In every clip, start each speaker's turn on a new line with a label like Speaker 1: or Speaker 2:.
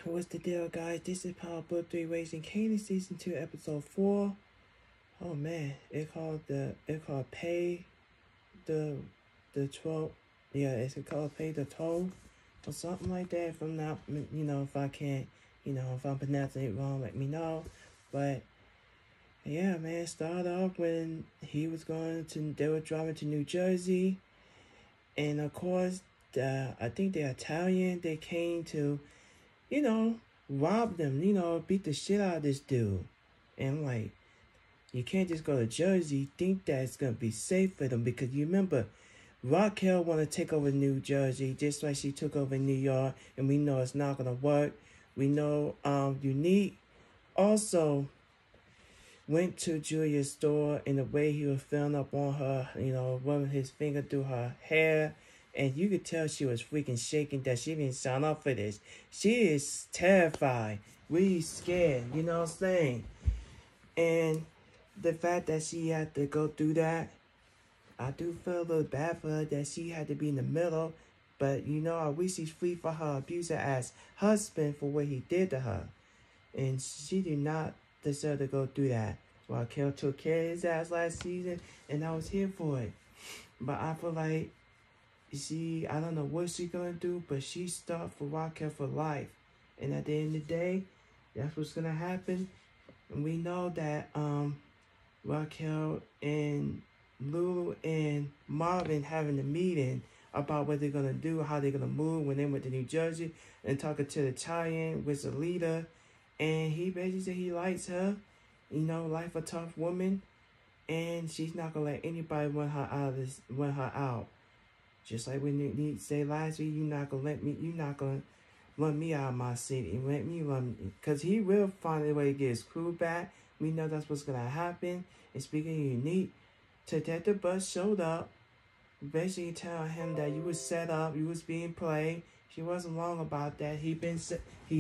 Speaker 1: what's the deal, guys? This is Power Book 3 Racing Kanan Season 2, Episode 4. Oh man, it called Pay the 12. Yeah, it's called Pay the Toll or something like that. If I'm not, if I can't, if I'm pronouncing it wrong, let me know. But yeah, man, start off when they were driving to New Jersey, and of course, I think they're Italian. They came to, rob them, beat the shit out of this dude. And I'm like, you can't just go to Jersey, think that it's going to be safe for them, because you remember, Raquel want to take over New Jersey just like she took over New York, and we know it's not going to work. We know Unique also went to Julia's store, and the way he was feeling up on her, running his finger through her hair, and you could tell she was freaking shaking that she didn't sign up for this. She is terrified, really scared, you know what I'm saying? And the fact that she had to go through that, I do feel a little bad for her that she had to be in the middle. But, I wish she's free for her abuser as husband for what he did to her. And she did not deserve to go through that. Raquel took care of his ass last season, and I was here for it. But I feel like I don't know what she's going to do, but she's stuck for Raquel for life. And at the end of the day, that's what's going to happen. And we know that Raquel and Lou and Marvin having a meeting about what they're going to do, how they're going to move when they went to New Jersey, and talking to the Italian with the leader. And he basically said he likes her, like a tough woman, and she's not going to let anybody run her out. Just like when you say last week, you're not going to run me out of my city and let me run, because he will find a way to get his crew back. We know that's what's going to happen. And speaking of Unique, Detective Bus showed up, basically telling him that you was set up, you was being played. She wasn't wrong about that. He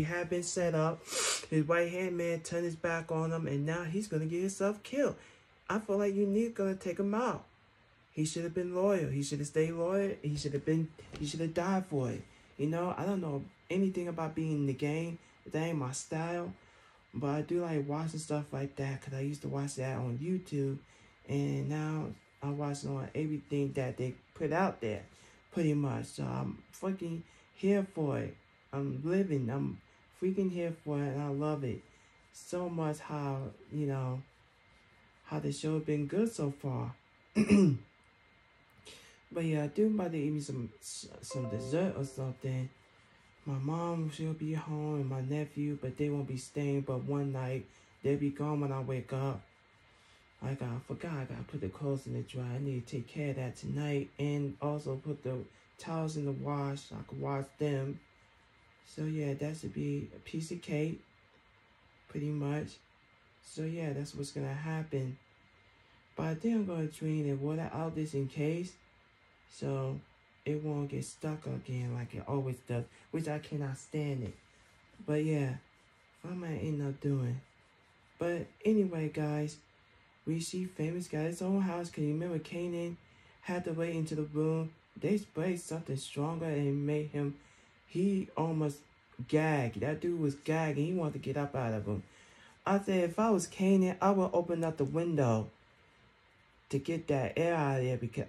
Speaker 1: had been set up. His right-hand man turned his back on him, and now he's going to get himself killed. I feel like Unique going to take him out. He should have been loyal. He should have stayed loyal. He should have died for it. I don't know anything about being in the game. That ain't my style. But I do like watching stuff like that, because I used to watch that on YouTube. And now I watch on everything that they put out there, pretty much. So I'm fucking here for it. I'm freaking here for it, and I love it so much. How the show has been good so far. But yeah, I do about to eat me some dessert or something. My mom, she'll be home, and my nephew, but they won't be staying but one night. They'll be gone when I wake up. I forgot I gotta put the clothes in the dry. I need to take care of that tonight, and also put the towels in the wash so I can wash them. So yeah, that should be a piece of cake, pretty much. So yeah, that's what's gonna happen. But I think I'm gonna drain the water out just in case, so it won't get stuck again like it always does, which I cannot stand it. But yeah, what am I end up doing? But anyway, guys, we see Famous got his own house. Can you remember Kanan had to wait into the room? They sprayed something stronger and made him, he almost gagged. That dude was gagging. He wanted to get up out of him. I said, if I was Kanan, I would open up the window to get that air out of there, because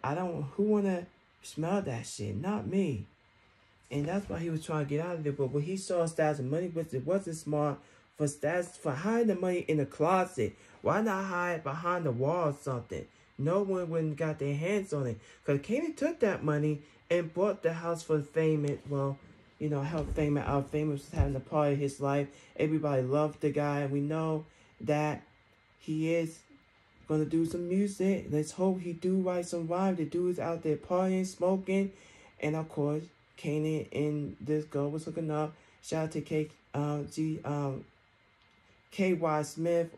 Speaker 1: who want to smell that shit? Not me. And that's why he was trying to get out of there. But when he saw Stats of money, which it wasn't smart for Stats for hiding the money in the closet. Why not hide behind the wall or something? No one wouldn't got their hands on it. Because Kanan took that money and bought the house for Famous. Well, helped Famous out. Famous was having a party of his life. Everybody loved the guy. We know that he is going to do some music. Let's hope he do write some rhyme. The dude's out there partying, smoking. And of course, Kanan and this girl was hooking up. Shout out to KY Smith.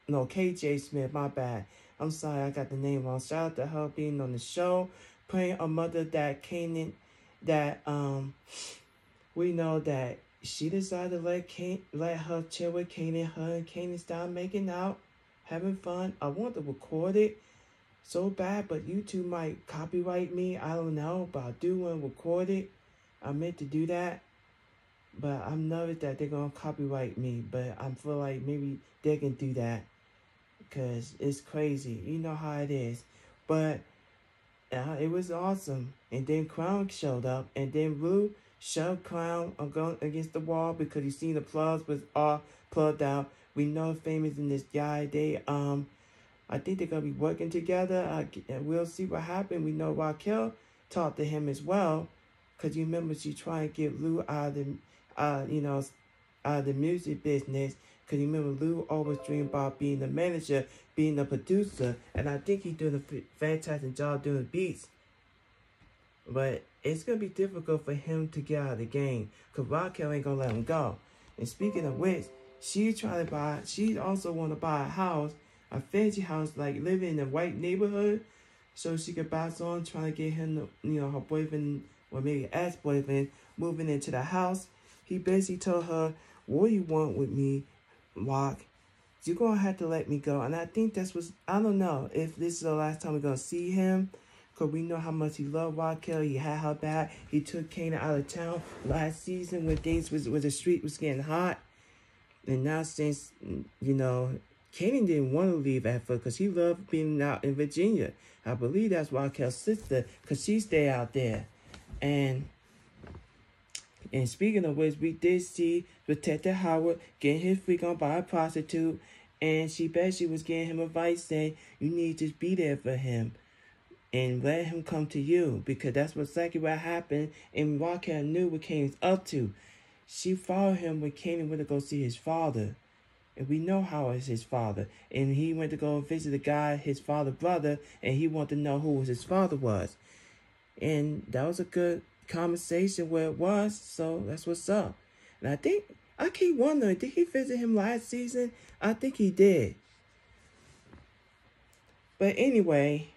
Speaker 1: No, KJ Smith, my bad. I'm sorry, I got the name wrong. Shout out to her being on the show, playing a mother that Kanan, that we know that she decided to let her chill with Kanan. Her and Kanan started making out, having fun. I want to record it so bad, but YouTube might copyright me. I don't know, but I do want to record it. I meant to do that. But I'm nervous that they're gonna copyright me. But I feel like maybe they can do that because it's crazy. You know how it is. But it was awesome. And then Crown showed up, and then Rue shoved Crown against the wall because he seen the plugs was all plugged out. We know Famous in this guy. I think they're gonna be working together. We'll see what happens. We know Raquel talked to him as well, cause you remember she tried to get Lou out of the, out of the music business. Cause you remember Lou always dreamed about being the manager, being the producer, and I think he's doing a fantastic job doing beats. But it's gonna be difficult for him to get out of the game, cause Raquel ain't gonna let him go. And speaking of which, she also want to buy a house, a fancy house, like living in a white neighborhood, so she could buy on trying to get him, her boyfriend, or maybe ex-boyfriend, moving into the house. He basically told her, what do you want with me, Rock? You're going to have to let me go. And I think I don't know if this is the last time we're going to see him, because we know how much he loved Raquel. He had her back. He took Kanan out of town last season when things when the street was getting hot. And now since, Kanan didn't want to leave at first because he loved being out in Virginia. I believe that's Raquel's sister, because she stayed out there. And speaking of which, we did see Detective Howard getting his freak on by a prostitute. And she basically was giving him advice saying, you need to be there for him and let him come to you, because that's exactly what happened. And Raquel knew what Kanan's up to. She followed him when Kanan went to go see his father. And we know how is his father. And he went to go visit the guy, his father's brother, and he wanted to know who his father was. And that was a good conversation where it was, so that's what's up. And I keep wondering, did he visit him last season? I think he did. But anyway,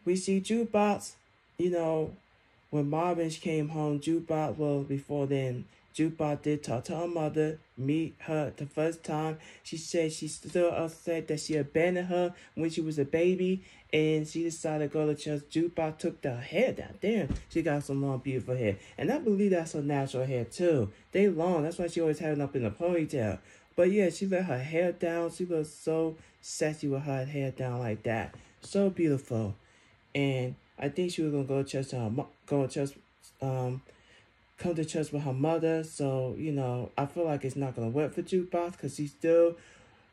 Speaker 1: we see Jukebox, when Marvin came home, Jukebox, well, before then, Jukebox did talk to her mother, meet her the first time. She said she's still upset that she abandoned her when she was a baby, and she decided to go to church. Jukebox took her hair down. Damn, she got some long, beautiful hair. And I believe that's her natural hair, too. They long. That's why she always had it up in a ponytail. But yeah, she let her hair down. She was so sexy with her hair down like that. So beautiful. And I think she was going to go to church, come to church with her mother. So, I feel like it's not going to work for Jukebox, because she's still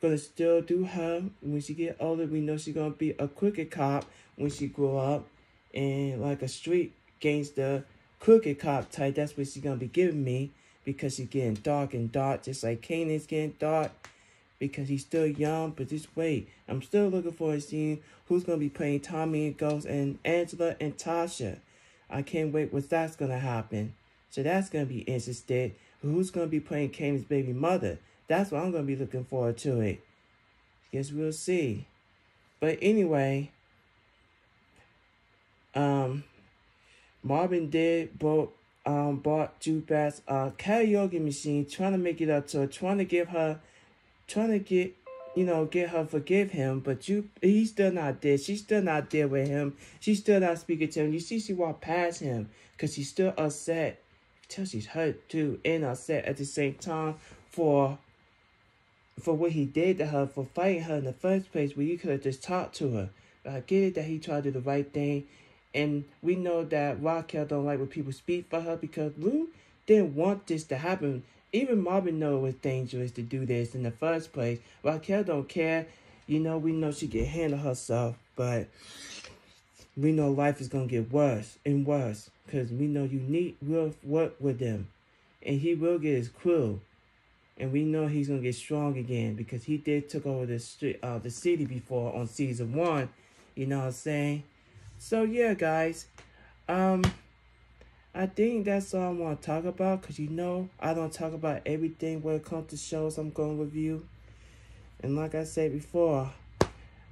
Speaker 1: going to do her. When she get older, we know she's going to be a crooked cop when she grow up. And like a street gangster, crooked cop type, that's what she's going to be giving me, because she's getting dark and dark, just like Kanan's getting dark, because he's still young. But just wait. I'm still looking for a scene who's going to be playing Tommy and Ghost and Angela and Tasha. I can't wait what that's going to happen. So that's going to be interesting. Who's going to be playing Kanan's baby mother? That's what I'm going to be looking forward to it. Guess we'll see. But anyway, Marvin did bought Jukebox a karaoke machine, trying to make it up to her, trying to get her forgive him, but he's still not there. She's still not there with him. She's still not speaking to him. You see, she walked past him because she's still upset. Tell she's hurt too and upset at the same time for what he did to her, for fighting her in the first place, where you could have just talked to her. But I get it that he tried to do the right thing, and we know that Raquel don't like when people speak for her, because Lou didn't want this to happen. Even Marvin know it was dangerous to do this in the first place. Raquel don't care. We know she can handle herself, but we know life is going to get worse and worse, because we know will work with them, and he will get his crew, and we know he's going to get strong again, because he did took over the city before on season 1. You know what I'm saying? So yeah, guys, I think that's all I want to talk about, because I don't talk about everything when it comes to shows I'm going to review. And like I said before,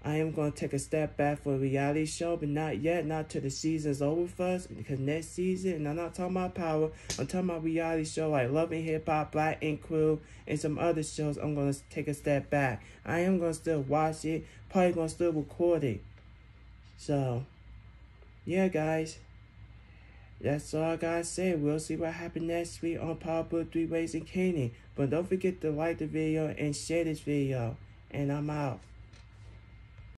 Speaker 1: I am going to take a step back for a reality show, but not yet, not till the season's over first, because next season, and I'm not talking about Power, I'm talking about reality show like Love and Hip Hop, Black Ink Crew, and some other shows. I'm going to take a step back. I am going to still watch it, probably going to still record it. So, yeah, guys. That's all I gotta say. We'll see what happens next week on Power Book 3 Raising Kanan. But don't forget to like the video and share this video. And I'm out.